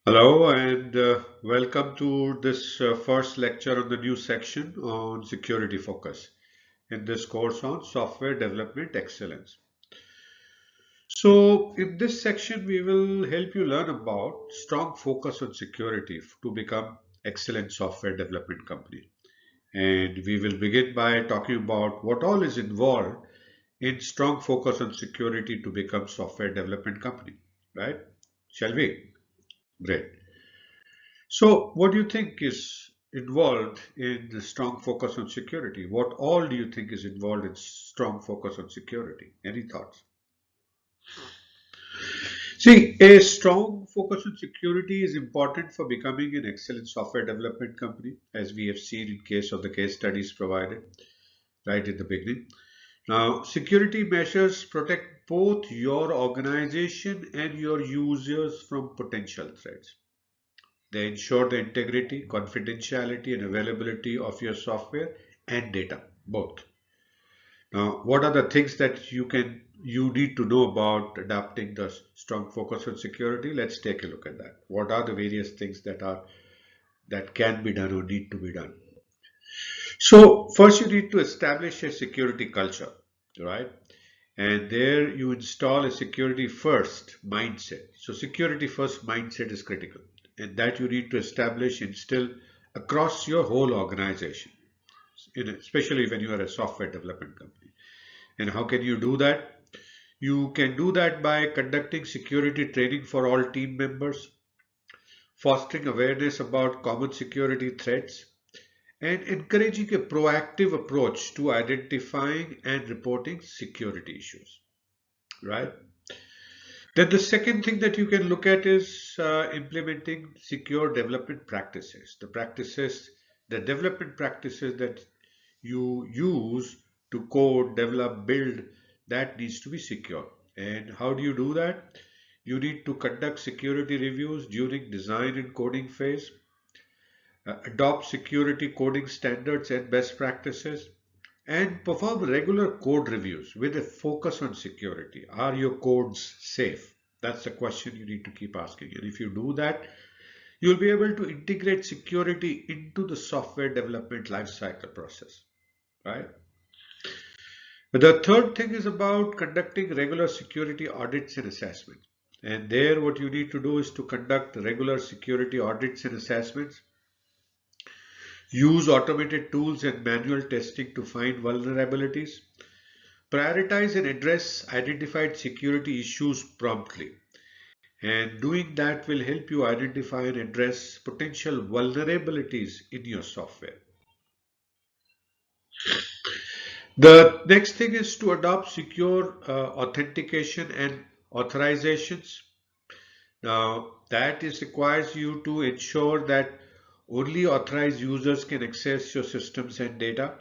Hello and welcome to this first lecture on the new section on security focus in this course on software development excellence. So in this section we will help you learn about strong focus on security to become excellent software development company. And we will begin by talking about what all is involved in strong focus on security to become software development company, right? Shall we? Great. So, what do you think is involved in the strong focus on security? What all do you think is involved in strong focus on security? Any thoughts? See, a strong focus on security is important for becoming an excellent software development company, as we have seen in case of the case studies provided right in the beginning. Now, security measures protect both your organization and your users from potential threats. They ensure the integrity, confidentiality, and availability of your software and data, both. Now, what are the things that you need to know about adapting the strong focus on security? Let's take a look at that. What are the various things that can be done or need to be done? So, first you need to establish a security culture, right? And there you install a security first mindset. So security first mindset is critical, and that you need to establish, instill across your whole organization, especially when you are a software development company. And how can you do that? You can do that by conducting security training for all team members, fostering awareness about common security threats, and encouraging a proactive approach to identifying and reporting security issues, right? Then the second thing that you can look at is implementing secure development practices. The development practices that you use to code, develop, build, that needs to be secure. And how do you do that? You need to conduct security reviews during design and coding phase, adopt security coding standards and best practices, and perform regular code reviews with a focus on security. Are your codes safe? That's the question you need to keep asking. And if you do that, you'll be able to integrate security into the software development lifecycle process, right? The third thing is about conducting regular security audits and assessments. And there, what you need to do is to conduct regular security audits and assessments. Use automated tools and manual testing to find vulnerabilities. Prioritize and address identified security issues promptly. And doing that will help you identify and address potential vulnerabilities in your software. The next thing is to adopt secure authentication and authorizations. Now, that is requires you to ensure that only authorized users can access your systems and data.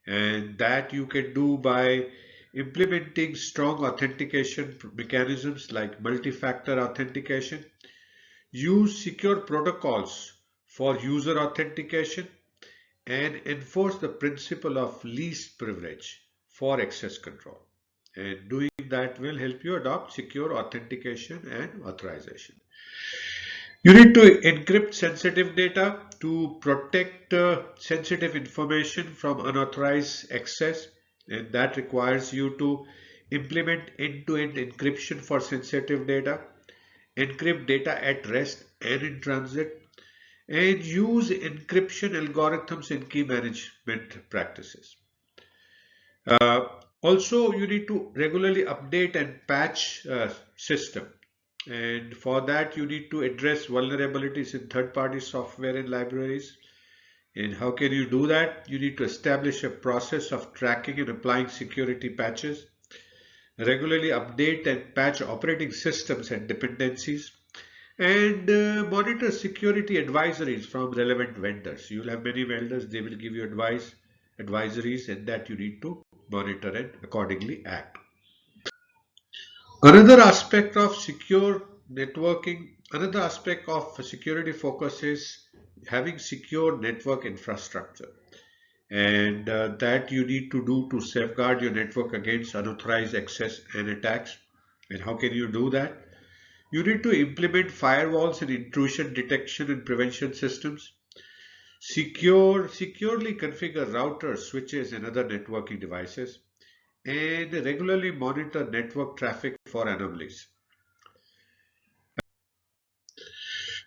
And that you can do by implementing strong authentication mechanisms like multi-factor authentication. Use secure protocols for user authentication and enforce the principle of least privilege for access control. And doing that will help you adopt secure authentication and authorization. You need to encrypt sensitive data to protect sensitive information from unauthorized access, and that requires you to implement end-to-end encryption for sensitive data, encrypt data at rest and in transit, and use encryption algorithms in key management practices. Uh, Also, you need to regularly update and patch system. And for that, you need to address vulnerabilities in third-party software and libraries. And how can you do that? You need to establish a process of tracking and applying security patches, regularly update and patch operating systems and dependencies, and monitor security advisories from relevant vendors. You'll have many vendors, they will give you advisories, and that you need to monitor and accordingly act. Another aspect of secure networking, another aspect of security focus is having secure network infrastructure. And that you need to do to safeguard your network against unauthorized access and attacks. And how can you do that? You need to implement firewalls and intrusion detection and prevention systems. Securely configure routers, switches, and other networking devices, and regularly monitor network traffic for anomalies.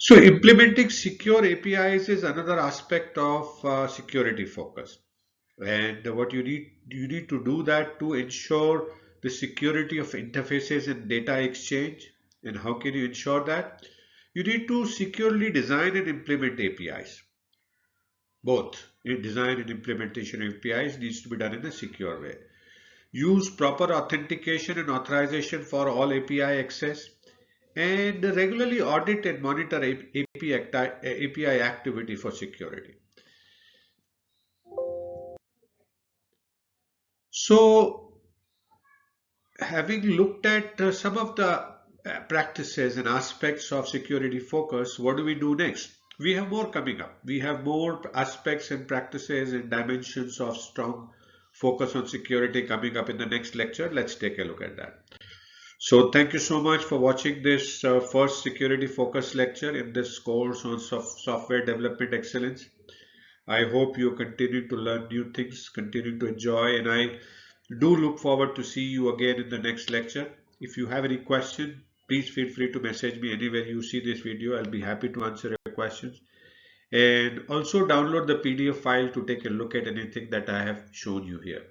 So implementing secure APIs is another aspect of security focus. And what you need to do that to ensure the security of interfaces and data exchange. And how can you ensure that? You need to securely design and implement APIs. Both in design and implementation of APIs needs to be done in a secure way. Use proper authentication and authorization for all API access, and regularly audit and monitor API activity for security. So, having looked at some of the practices and aspects of security focus, what do we do next? We have more coming up. We have more aspects and practices and dimensions of strong focus on security coming up in the next lecture. Let's take a look at that. So thank you so much for watching this first security focus lecture in this course on software development excellence. I hope you continue to learn new things, continue to enjoy, and I do look forward to see you again in the next lecture. If you have any question, please feel free to message me anywhere you see this video. I'll be happy to answer your questions. And also download the PDF file to take a look at anything that I have shown you here.